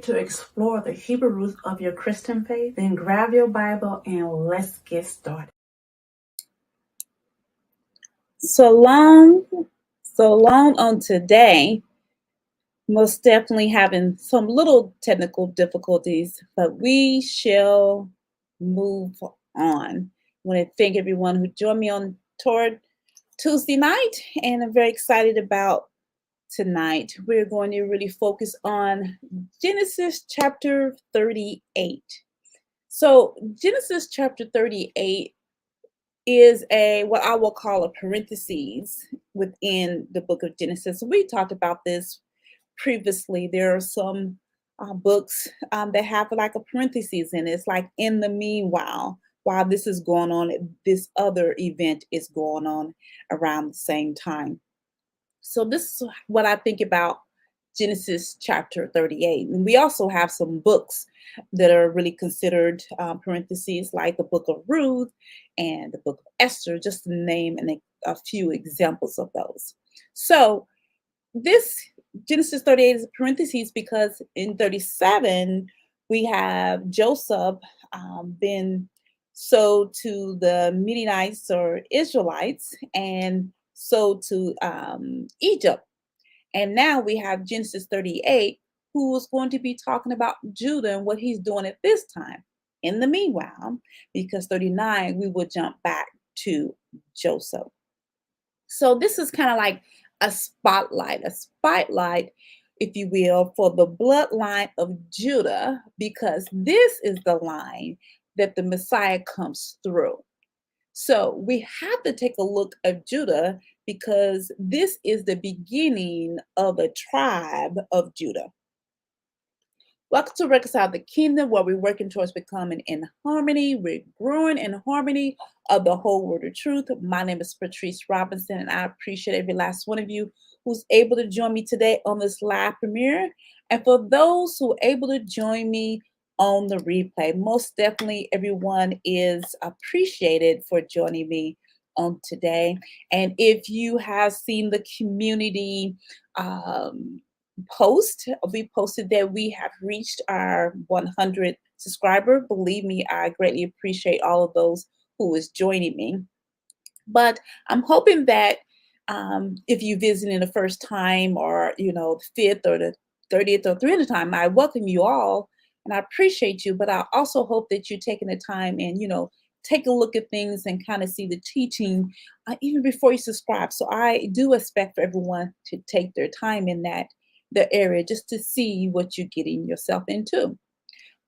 to explore the Hebrew roots of your Christian faith? Then grab your Bible and let's get started. So long on today. Most definitely having some little technical difficulties, but we shall move on. I want to thank everyone who joined me on Torah Tuesday night, and I'm very excited about tonight. We're going to really focus on Genesis chapter 38. So Genesis chapter 38 is what I will call a parentheses within the book of Genesis. We talked about this previously. There are some books that have like a parentheses in it. It's like in the meanwhile, while this is going on, this other event is going on around the same time. So this is what I think about Genesis chapter 38. And we also have some books that are really considered parentheses, like the book of Ruth and the book of Esther, just to name a few examples of those. So this Genesis 38 is parentheses because in 37, we have Joseph been sold to the Midianites or Israelites and sold to Egypt. And now we have Genesis 38, who is going to be talking about Judah and what he's doing at this time. In the meanwhile, because 39, we will jump back to Joseph. So this is kind of like a spotlight, if you will, for the bloodline of Judah, because this is the line that the Messiah comes through. So we have to take a look at Judah because this is the beginning of a tribe of Judah. Welcome to Reconcile the Kingdom, where we're working towards becoming in harmony. We're growing in harmony of the whole word of truth. My name is Patrice Robinson, and I appreciate every last one of you who's able to join me today on this live premiere. And for those who are able to join me on the replay, most definitely everyone is appreciated for joining me on today. And if you have seen the community post, we posted that we have reached our 100 subscriber. Believe me, I greatly appreciate all of those who is joining me. But I'm hoping that if you visited the first time, or the 5th or the 30th or 300th time, I welcome you all and I appreciate you. But I also hope that you're taking the time and take a look at things and kind of see the teaching even before you subscribe. So I do expect for everyone to take their time in the area just to see what you're getting yourself into.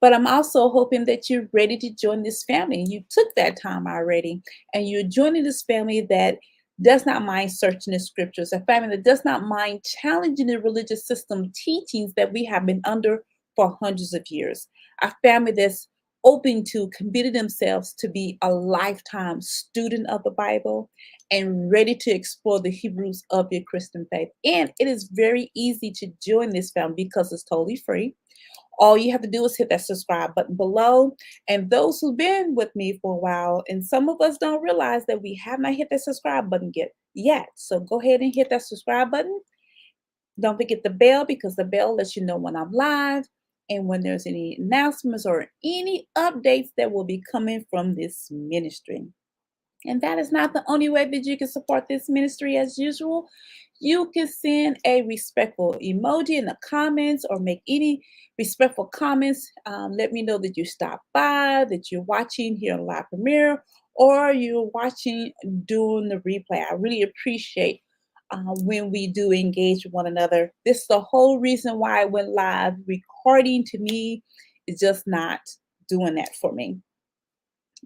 But I'm also hoping that you're ready to join this family. You took that time already, and you're joining this family that does not mind searching the scriptures, a family that does not mind challenging the religious system teachings that we have been under for hundreds of years. A family that's open to committing themselves to be a lifetime student of the Bible and ready to explore the Hebrews of your Christian faith. And it is very easy to join this family because it's totally free. All you have to do is hit that subscribe button below. And those who've been with me for a while, and some of us don't realize that we have not hit that subscribe button yet. So go ahead and hit that subscribe button. Don't forget the bell, because the bell lets you know when I'm live and when there's any announcements or any updates that will be coming from this ministry. And that is not the only way that you can support this ministry. As usual, you can send a respectful emoji in the comments or make any respectful comments. Let me know that you stopped by, that you're watching here on live premiere, or you're watching during the replay. I really appreciate when we do engage with one another. This is the whole reason why I went live. Recording to me is just not doing that for me.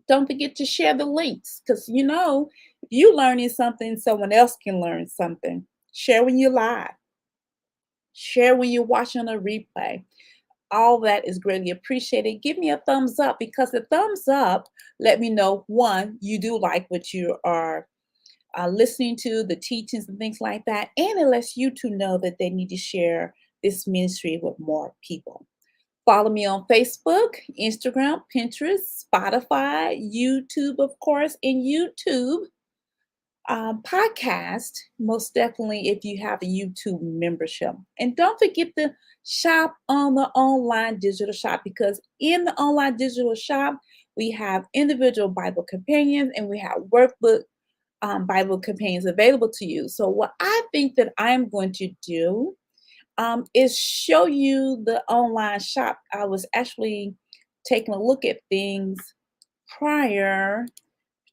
Don't forget to share the links, because if you learning something, someone else can learn something. Share when you're live. Share when you're watching a replay. All that is greatly appreciated. Give me a thumbs up, because the thumbs up let me know, one, you do like what you are listening to, the teachings and things like that. And it lets YouTube know that they need to share this ministry with more people. Follow me on Facebook, Instagram, Pinterest, Spotify, YouTube, of course. In YouTube, Podcast, most definitely if you have a YouTube membership. And don't forget to shop on the online digital shop, because in the online digital shop, we have individual Bible companions and we have workbook Bible companions available to you. So, what I think that I'm going to do is show you the online shop. I was actually taking a look at things prior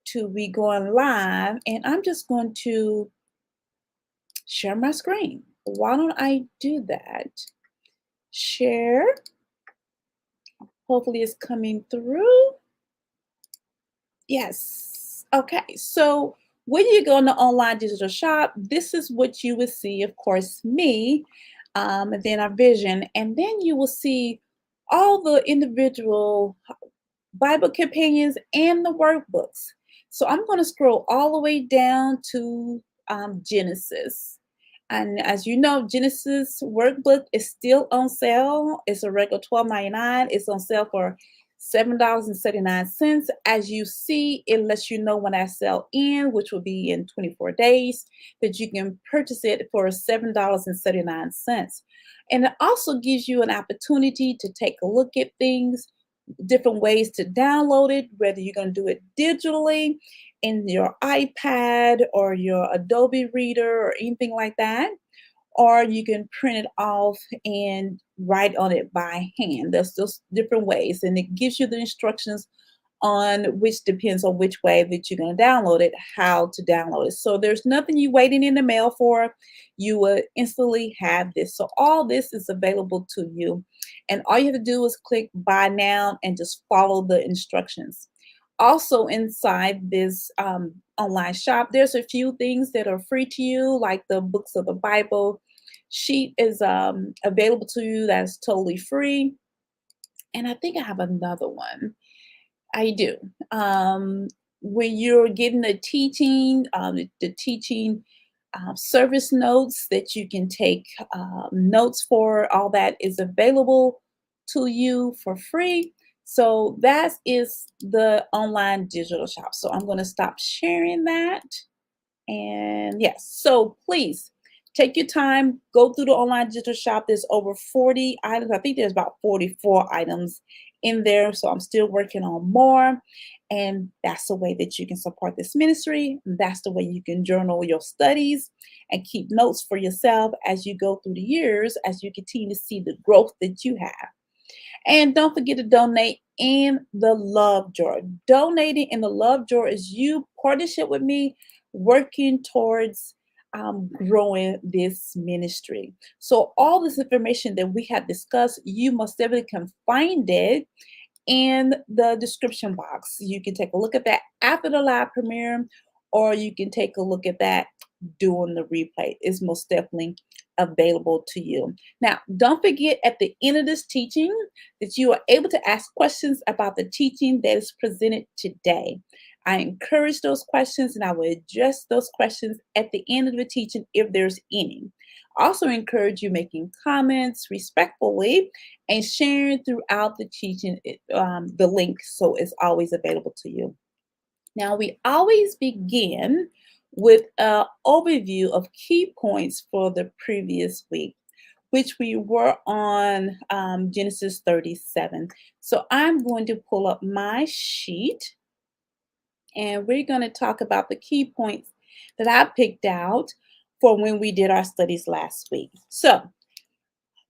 to we going live, and I'm just going to share my screen. Why don't I do that? Share. Hopefully, it's coming through. Yes. Okay. So when you go in the online digital shop, this is what you will see. Of course, me, and then our vision, and then you will see all the individual Bible companions and the workbooks. So I'm going to scroll all the way down to Genesis. And as you know, Genesis workbook is still on sale. It's a regular $12.99. It's on sale for $7.79. As you see, it lets you know when that sale ends, which will be in 24 days, that you can purchase it for $7.79. And it also gives you an opportunity to take a look at things, different ways to download it, whether you're going to do it digitally in your iPad or your Adobe Reader or anything like that, or you can print it off and write on it by hand. There's just different ways, and it gives you the instructions on which depends on which way that you're going to download it, how to download it. So there's nothing you waiting in the mail for. You will instantly have this. So all this is available to you. And all you have to do is click buy now and just follow the instructions. Also inside this online shop, there's a few things that are free to you, like the books of the Bible sheet is available to you that's totally free. And I think I have another one. I do. When you're getting the teaching service notes that you can take notes for, all that is available to you for free. So that is the online digital shop. So I'm going to stop sharing that. And yes, so please take your time, go through the online digital shop. There's over 40 items. I think there's about 44 items in there. So I'm still working on more. And that's the way that you can support this ministry. That's the way you can journal your studies and keep notes for yourself as you go through the years, as you continue to see the growth that you have. And don't forget to donate in the love jar. Donating in the love jar is you partnership with me working towards growing this ministry. So all this information that we have discussed, you most definitely can find it in the description box. You can take a look at that after the live premiere, or you can take a look at that during the replay. It's most definitely available to you. Now, don't forget at the end of this teaching that you are able to ask questions about the teaching that is presented today. I encourage those questions and I will address those questions at the end of the teaching if there's any. I also encourage you making comments respectfully and sharing throughout the teaching the link so it's always available to you. Now, we always begin with an overview of key points for the previous week, which we were on Genesis 37. So I'm going to pull up my sheet and we're going to talk about the key points that I picked out for when we did our studies last week. So,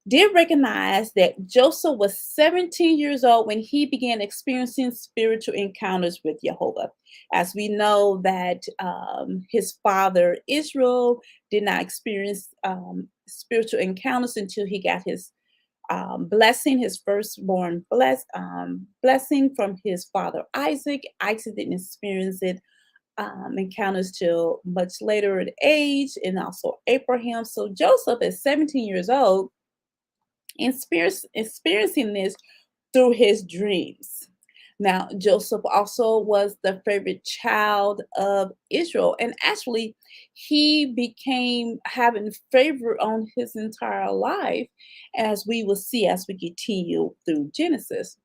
did recognize that Joseph was 17 years old when he began experiencing spiritual encounters with Yehovah. As we know that his father Israel did not experience spiritual encounters until he got his blessing, his firstborn blessing from his father Isaac. Isaac didn't experience it encounters till much later in age, and also Abraham. So Joseph at 17 years old experiencing this through his dreams. Now, Joseph also was the favorite child of Israel, and actually, he became having favor on his entire life, as we will see as we continue through Genesis.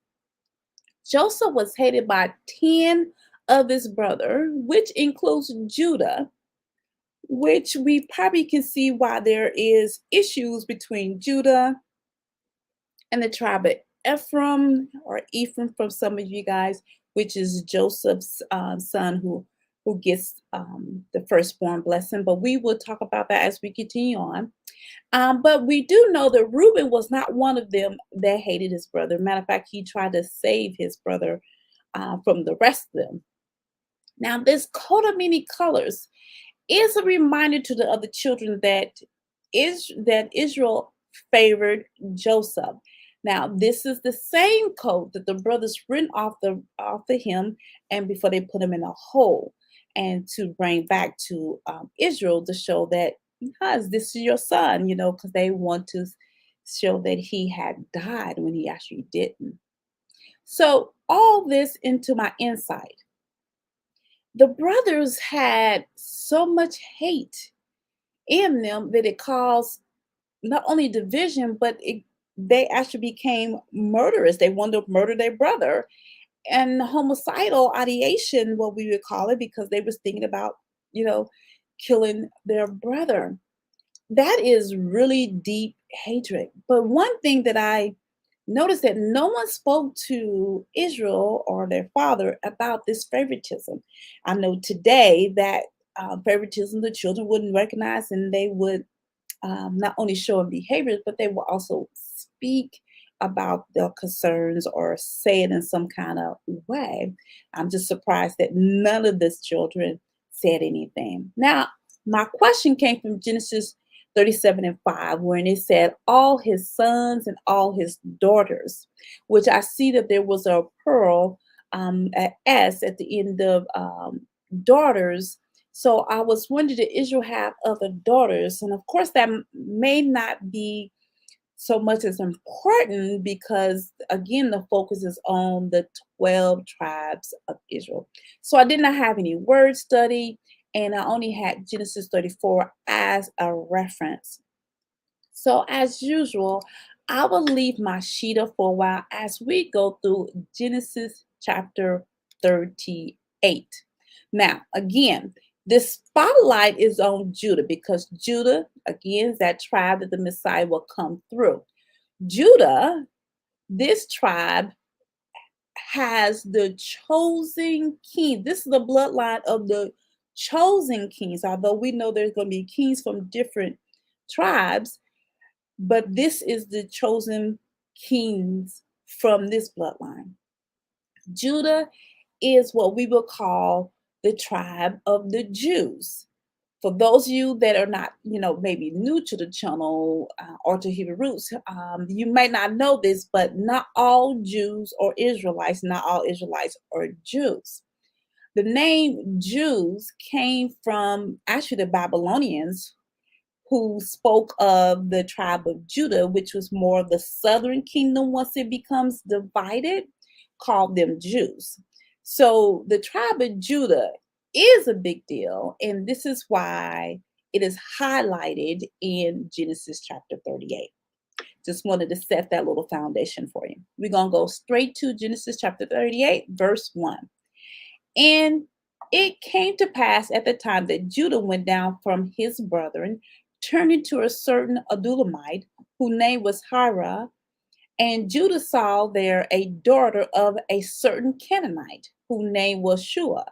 Joseph was hated by 10 of his brothers, which includes Judah. which we probably can see why there is issues between Judah and the tribe of Ephraim, or Ephraim from some of you guys, which is Joseph's son who gets the firstborn blessing. But we will talk about that as we continue on. But we do know that Reuben was not one of them that hated his brother. Matter of fact, he tried to save his brother from the rest of them. Now, this coat of many colors is a reminder to the other children that Israel favored Joseph. Now, this is the same coat that the brothers rent off the him, and before they put him in a hole, and to bring back to Israel to show that, because this is your son, because they want to show that he had died when he actually didn't. So all this into my insight. The brothers had so much hate in them that it caused not only division, but they actually became murderers. They wanted to murder their brother, and homicidal ideation, what we would call it, because they was thinking about, you know, killing their brother. That is really deep hatred. But one thing that I noticed, that no one spoke to Israel or their father about this favoritism. I know today that favoritism the children wouldn't recognize, and they would not only show in behaviors, but they will also speak about their concerns or say it in some kind of way. I'm just surprised that none of these children said anything. Now, my question came from Genesis 37:5, when it said all his sons and all his daughters, which I see that there was a pearl, at S at the end of daughters. So I was wondering, did Israel have other daughters? And of course, that may not be so much as important, because again, the focus is on the 12 tribes of Israel. So I did not have any word study, and I only had Genesis 34 as a reference. So as usual, I will leave my Sheeta for a while as we go through Genesis chapter 38. Now, again, this spotlight is on Judah, because Judah, again, is that tribe that the Messiah will come through. Judah, this tribe, has the chosen king. This is the bloodline of the chosen kings, although we know there's going to be kings from different tribes, but this is the chosen kings from this bloodline. Judah is what we will call the tribe of the Jews. For those of you that are not, maybe new to the channel or to Hebrew Roots, you might not know this, but not all Jews are Israelites. Not all Israelites are Jews. The name Jews came from actually the Babylonians, who spoke of the tribe of Judah, which was more of the southern kingdom. Once it becomes divided, called them Jews. So the tribe of Judah is a big deal, and this is why it is highlighted in Genesis chapter 38. Just wanted to set that little foundation for you. We're going to go straight to Genesis chapter 38, verse 1. And it came to pass at the time that Judah went down from his brethren, turning to a certain Adulamite, whose name was Hira, and Judah saw there a daughter of a certain Canaanite, whose name was Shua.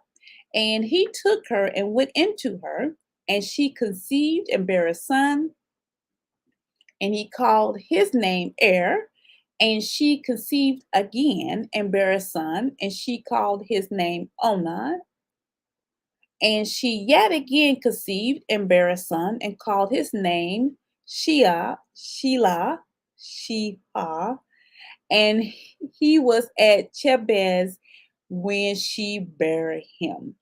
And he took her and went into her, and she conceived and bare a son, and he called his name Er. And she conceived again and bare a son, and she called his name Onan. And she yet again conceived and bare a son, and called his name Shelah, Sheha. And he was at Jebez when she bare him.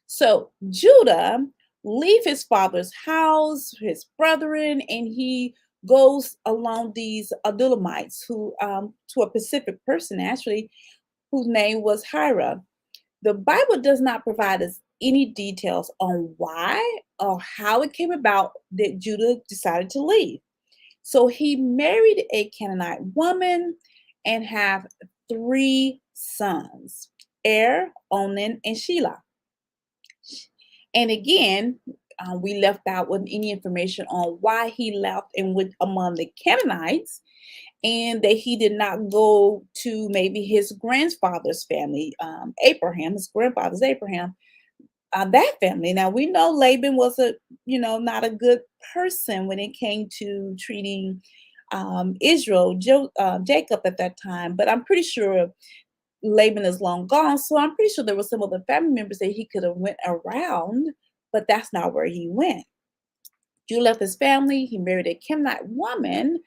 So Judah leave his father's house, his brethren, and he goes along these Adulamites, who to a specific person actually, whose name was Hira. The Bible does not provide us any details on why or how it came about that Judah decided to leave. So he married a Canaanite woman and have 3 sons, Er, Onan, and Shelah. And again, we left out with any information on why he left and went among the Canaanites, and that he did not go to maybe his grandfather's family, Abraham, his grandfather's Abraham, that family. Now we know Laban was not a good person when it came to treating Israel, Jacob at that time, but I'm pretty sure Laban is long gone, so I'm pretty sure there were some other family members that he could have went around, but that's not where he went. Judah left his family. He married a Canaanite woman,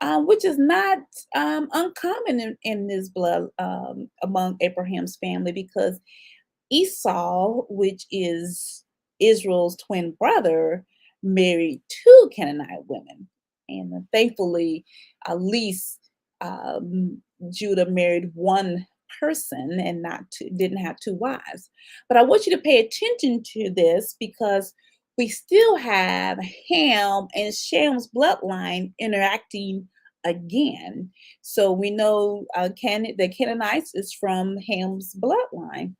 which is not uncommon in this blood among Abraham's family, because Esau, which is Israel's twin brother, married two Canaanite women. And thankfully, at least Judah married one person and not two, didn't have two wives. But I want you to pay attention to this, because we still have Ham and Sham's bloodline interacting again. So we know the Canaanites is from Ham's bloodline.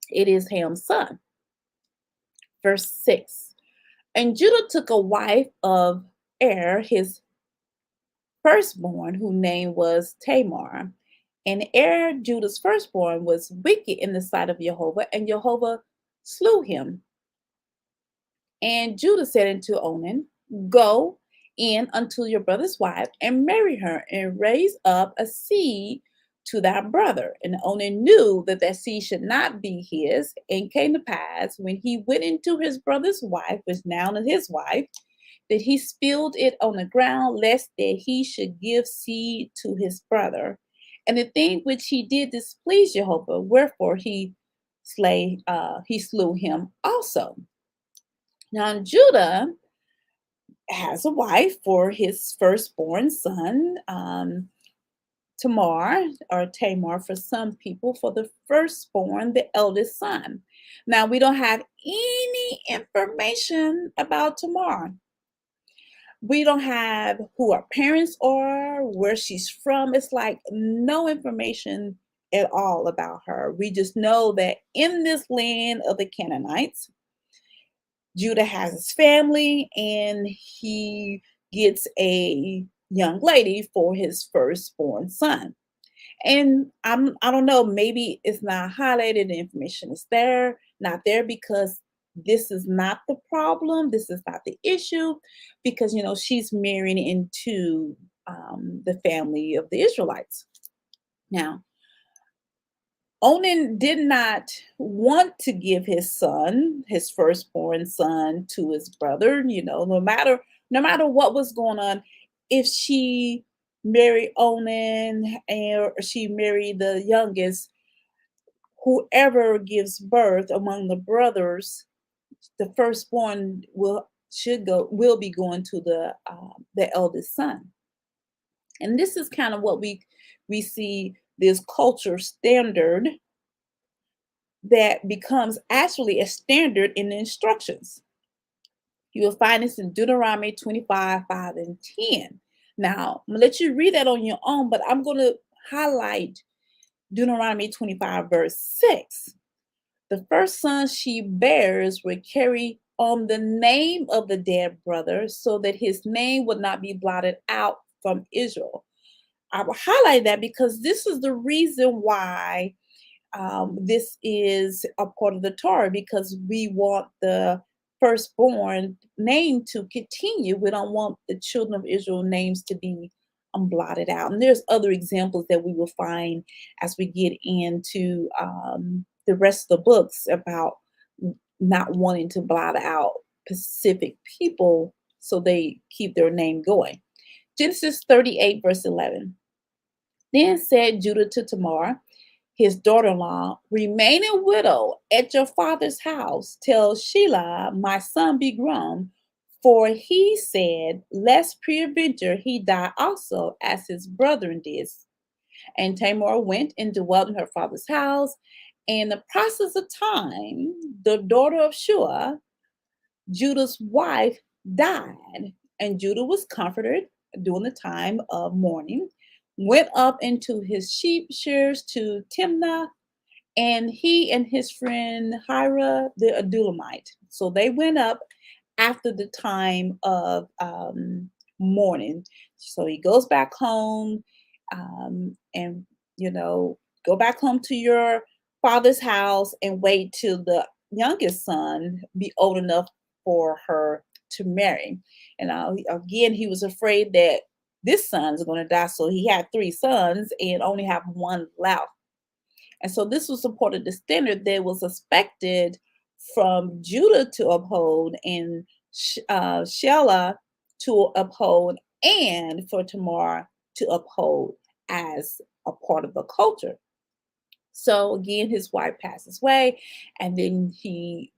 It is Ham's son. Verse 6. And Judah took a wife of his firstborn, whose name was Tamar. And Judah's firstborn, was wicked in the sight of Yehovah, and Yehovah slew him. And Judah said unto Onan, Go in unto your brother's wife, and marry her, and raise up a seed to thy brother. And Onan knew that that seed should not be his. And came to pass, when he went into his brother's wife, which now is his wife, that he spilled it on the ground, lest that he should give seed to his brother. And the thing which he did displeased Yehovah, wherefore he slew him also. Now Judah has a wife for his firstborn son, Tamar, or Tamar for some people, for the firstborn, the eldest son. Now we don't have any information about Tamar. We don't have who her parents are, where she's from. It's like no information at all about her. We just know that in this land of the Canaanites, Judah has his family, and he gets a young lady for his firstborn son. And I don't know, maybe it's not highlighted, the information is not there, because this is not the problem, this is not the issue, because she's marrying into the family of the Israelites. Now, Onan did not want to give his firstborn son, to his brother. No matter what was going on, if she married Onan or she married the youngest, whoever gives birth among the brothers, the firstborn will be going to the eldest son. And this is kind of what we see, this culture standard that becomes actually a standard in the instructions. You will find this in Deuteronomy 25, 5, and 10. Now, I'm going to let you read that on your own, but I'm going to highlight Deuteronomy 25, verse 6. The first son she bears will carry on the name of the dead brother, so that his name would not be blotted out from Israel. I will highlight that because this is the reason why this is a part of the Torah, because we want the firstborn name to continue. We don't want the children of Israel names to be blotted out. And there's other examples that we will find as we get into the rest of the books about not wanting to blot out specific people so they keep their name going. Genesis 38, verse 11. Then said Judah to Tamar, his daughter-in-law, remain a widow at your father's house till Shelah, my son, be grown. For he said, lest peradventure he die also, as his brethren did. And Tamar went and dwelt in her father's house. And in the process of time, the daughter of Shua, Judah's wife, died. And Judah was comforted during the time of mourning, went up into his sheep shears to Timnah, and he and his friend Hira the Adulamite. So they went up after the time of mourning. So he goes back home, and you know, go back home to your father's house and wait till the youngest son be old enough for her to marry. And again, he was afraid that this son is going to die. So he had three sons and only have one left. And so this was supported the standard that was expected from Judah to uphold and Shelah to uphold and for Tamar to uphold as a part of the culture. So again, his wife passes away, and then he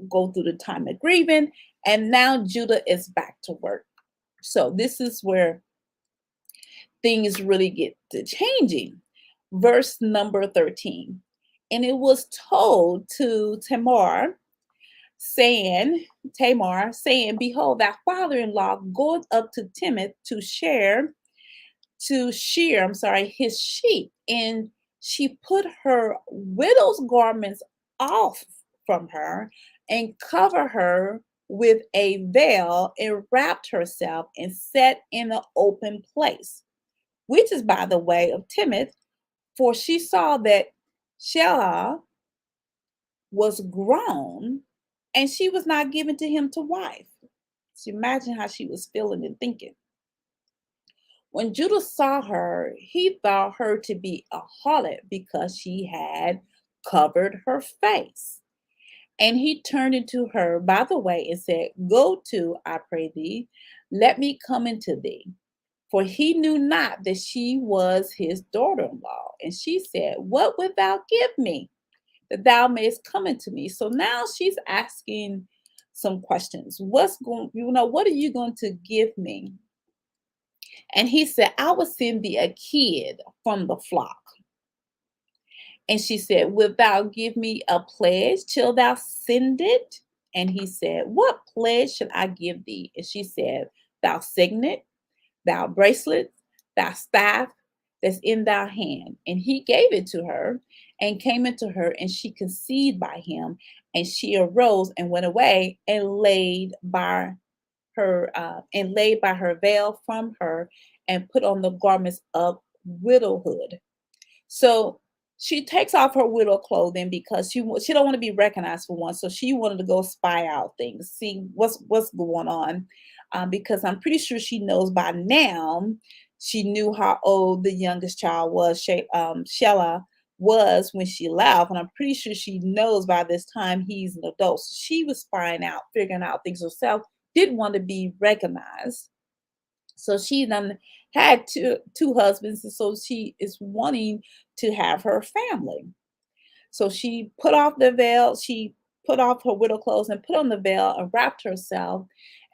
go through the time of grieving, and now Judah is back to work. So this is where things really get to changing. Verse number 13. And it was told to Tamar, saying, Behold, thy father-in-law goeth up to Timoth to shear his sheep. And she put her widow's garments off from her and covered her with a veil and wrapped herself and sat in an open place, which is by the way of Timoth, for she saw that Shelah was grown and she was not given to him to wife. So imagine how she was feeling and thinking. When Judah saw her, he thought her to be a harlot because she had covered her face. And he turned into her by the way and said, Go to, I pray thee, let me come into thee. For he knew not that she was his daughter-in-law. And she said, What wilt thou give me, that thou mayest come into me? So now she's asking some questions. What are you going to give me? And he said, I will send thee a kid from the flock. And she said, Wilt thou give me a pledge till thou send it? And he said, What pledge should I give thee? And she said, Thou signet, thou bracelet, thou staff that's in thy hand. And he gave it to her and came into her, and she conceived by him. And she arose and went away and laid by her veil from her and put on the garments of widowhood. So she takes off her widow clothing because she don't want to be recognized for one. So she wanted to go spy out things, see what's going on, because I'm pretty sure she knows by now. She knew how old the youngest child was, Shelah was when she left, and I'm pretty sure she knows by this time he's an adult. So she was spying out, figuring out things herself. Didn't want to be recognized. So she then had two husbands, and so she is wanting to have her family. So she put off the veil, she put off her widow clothes and put on the veil and wrapped herself.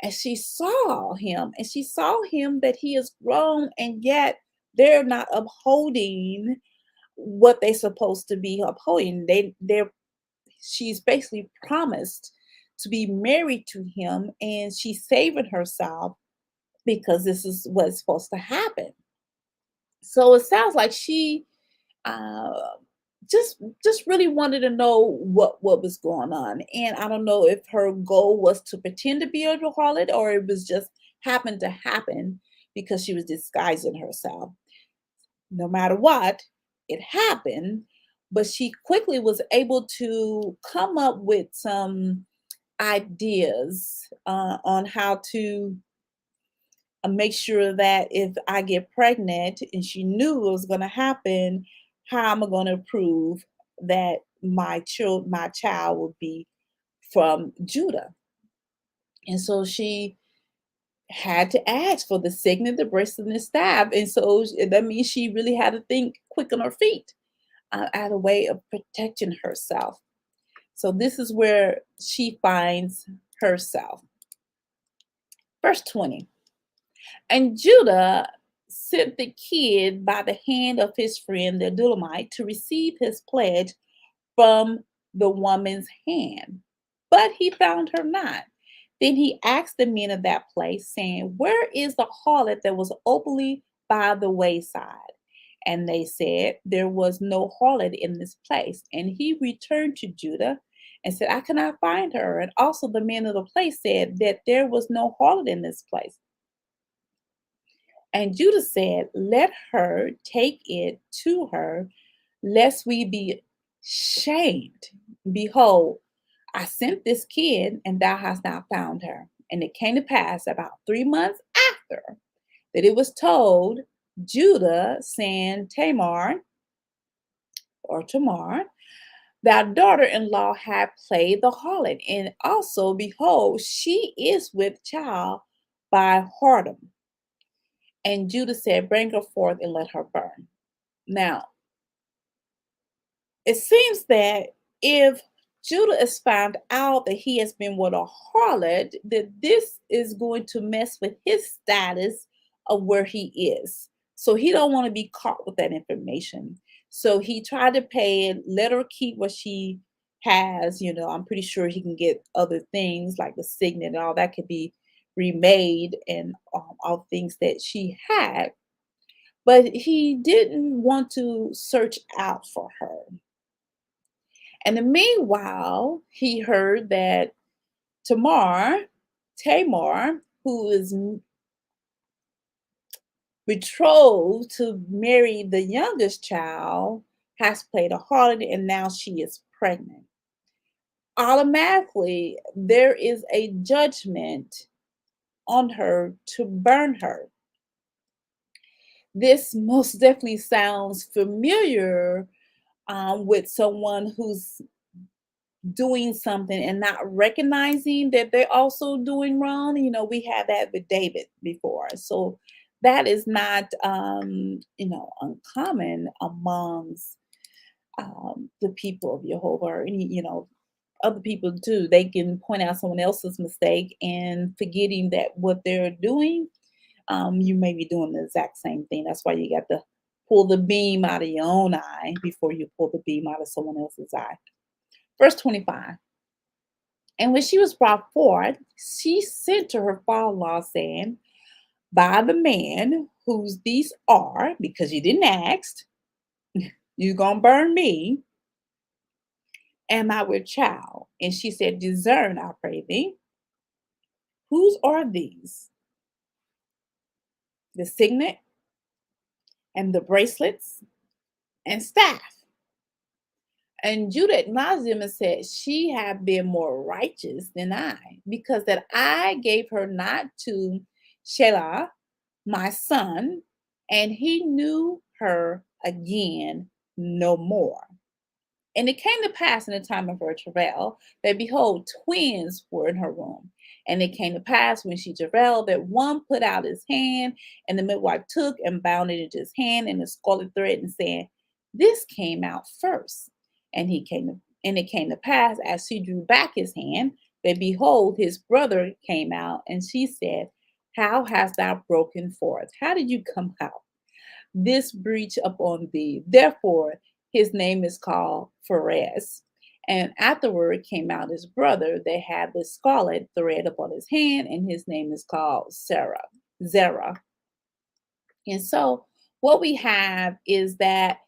And she saw him that he is grown, and yet they're not upholding what they're supposed to be upholding. She's basically promised to be married to him, and she's saving herself because this is what's supposed to happen. So it sounds like she uh, just really wanted to know what was going on, and I don't know if her goal was to pretend to be a harlot or it was just happened to happen because she was disguising herself. No matter what, it happened, but she quickly was able to come up with some ideas on how to make sure that if I get pregnant, and she knew it was going to happen, how am I going to prove that my child will be from Judah? And so she had to ask for the signet, the bracelet, and the staff. And so that means she really had to think quick on her feet, as a way of protecting herself. So this is where she finds herself. Verse 20. And Judah sent the kid by the hand of his friend the Adulamite to receive his pledge from the woman's hand. But he found her not. Then he asked the men of that place, saying, Where is the harlot that was openly by the wayside? And they said, there was no harlot in this place. And he returned to Judah and said, I cannot find her. And also the men of the place said that there was no harlot in this place. And Judah said, let her take it to her, lest we be shamed. Behold, I sent this kid, and thou hast not found her. And it came to pass about 3 months after that it was told Judah, saying, Tamar or Tamar, thy daughter-in-law had played the harlot, and also, behold, she is with child by whoredom. And Judah said, bring her forth and let her burn. Now, it seems that if Judah is found out that he has been with a harlot, that this is going to mess with his status of where he is. So he don't want to be caught with that information. So he tried to pay it, let her keep what she has. I'm pretty sure he can get other things like the signet and all that could be remade, and all things that she had. But he didn't want to search out for her. And in the meanwhile, he heard that Tamar, who is betrothed to marry the youngest child, has played a harlot, and now she is pregnant. Automatically, there is a judgment on her to burn her. This most definitely sounds familiar with someone who's doing something and not recognizing that they're also doing wrong. We had that with David before. So that is not, uncommon amongst the people of Yehovah, or any, other people too. They can point out someone else's mistake and forgetting that what they're doing, you may be doing the exact same thing. That's why you got to pull the beam out of your own eye before you pull the beam out of someone else's eye. Verse 25. And when she was brought forth, she sent to her father-in-law, saying, by the man whose these are, because you didn't ask, you're going to burn me, am I with child? And she said, discern, I pray thee, whose are these? The signet and the bracelets and staff. And Judah acknowledged him and said, she had been more righteous than I, because that I gave her not to Shelah, my son, and he knew her again no more. And it came to pass in the time of her travail that, behold, twins were in her womb. And it came to pass when she travailed that one put out his hand, and the midwife took and bound it into his hand in a scarlet thread, and said, this came out first. And it came to pass as she drew back his hand that, behold, his brother came out, and she said, how hast thou broken forth? How did you come out? This breach upon thee. Therefore, his name is called Pharez. And afterward came out his brother that had the scarlet thread upon his hand, and his name is called Zerah. And so what we have is that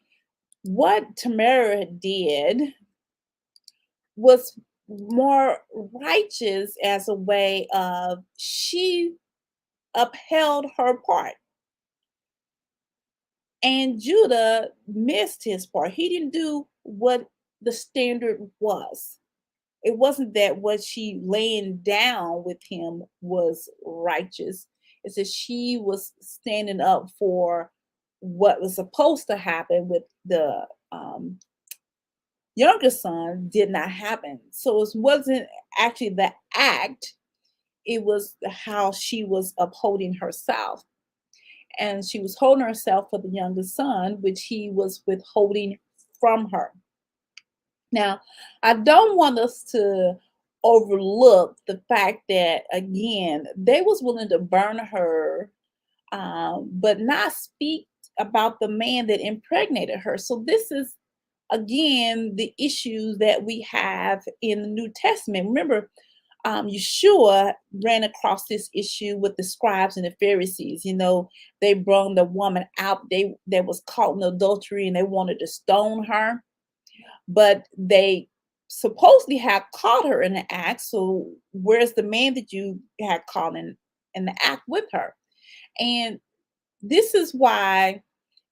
what Tamara did was more righteous, as a way of she upheld her part. And Judah missed his part. He didn't do what the standard was. It wasn't that what she laying down with him was righteous. It's that she was standing up for what was supposed to happen with the younger son did not happen. So it wasn't actually the act, it was how she was upholding herself. And she was holding herself for the youngest son, which he was withholding from her. Now, I don't want us to overlook the fact that, again, they was willing to burn her, but not speak about the man that impregnated her. So this is, again, the issues that we have in the New Testament. Remember, Yeshua ran across this issue with the scribes and the Pharisees. They brung the woman out. They that was caught in adultery, and they wanted to stone her, but they supposedly had caught her in the act. So where's the man that you had caught in the act with her? And this is why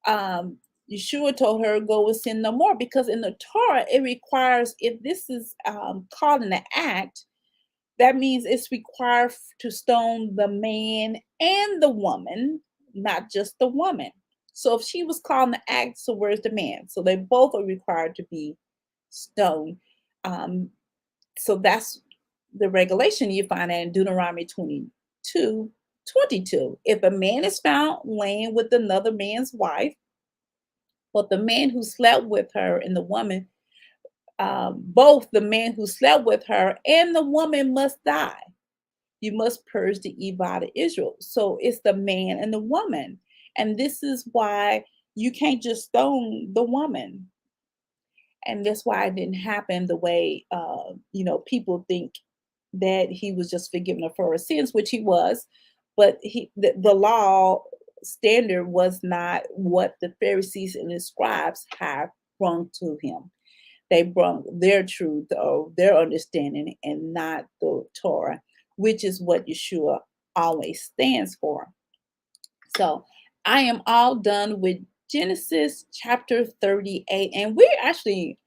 Yeshua told her, go and sin no more, because in the Torah, it requires, if this is caught in the act, that means it's required to stone the man and the woman, not just the woman. So if she was caught in the act, so where's the man? So they both are required to be stoned. Um, so that's the regulation you find in Deuteronomy 22:22. If a man is found laying with another man's wife, but the man who slept with her and the woman, both the man who slept with her and the woman must die. You must purge the evil out of Israel. So it's the man and the woman. And this is why you can't just stone the woman. And that's why it didn't happen the way people think, that he was just forgiven of her sins, which he was, but the law standard was not what the Pharisees and the scribes have brought to him. They brought their truth or their understanding, and not the Torah, which is what Yeshua always stands for. So I am all done with Genesis chapter 38, and we're actually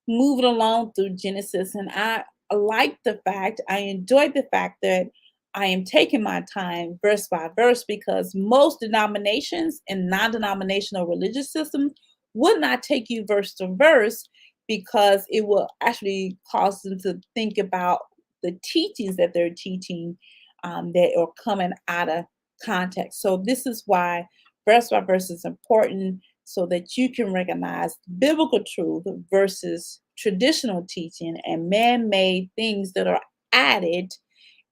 moving along through Genesis. And I like the fact, I enjoyed the fact that I am taking my time verse by verse, because most denominations and non-denominational religious systems would not take you verse to verse, because it will actually cause them to think about the teachings that they're teaching, that are coming out of context. So this is why verse by verse is important, so that you can recognize biblical truth versus traditional teaching and man-made things that are added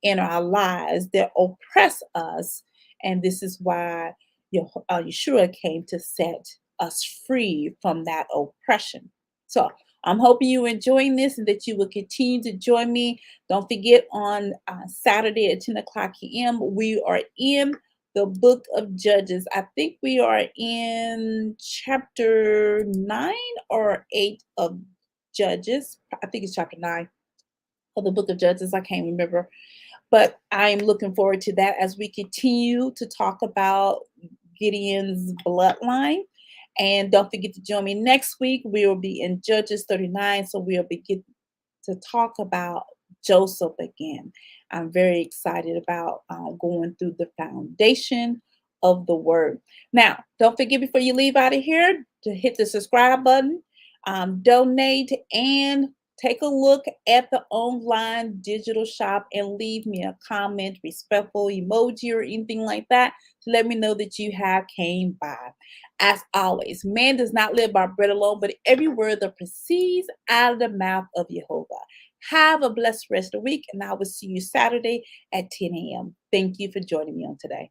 in our lives that oppress us. And this is why Yeshua came to set us free from that oppression. So I'm hoping you're enjoying this, and that you will continue to join me. Don't forget, on Saturday at 10 o'clock a.m., we are in the book of Judges. I think we are in chapter 9 or 8 of Judges. I think it's chapter 9 of the book of Judges. I can't remember. But I'm looking forward to that as we continue to talk about Gideon's bloodline. And don't forget to join me next week. We will be in Judges 39. So we'll begin to talk about Joseph again. I'm very excited about going through the foundation of the word. Now, don't forget, before you leave out of here, to hit the subscribe button, donate, and take a look at the online digital shop and leave me a comment, respectful emoji, or anything like that, to let me know that you have came by. As always, man does not live by bread alone, but every word that proceeds out of the mouth of Yehovah. Have a blessed rest of the week, and I will see you Saturday at 10 a.m. Thank you for joining me on today.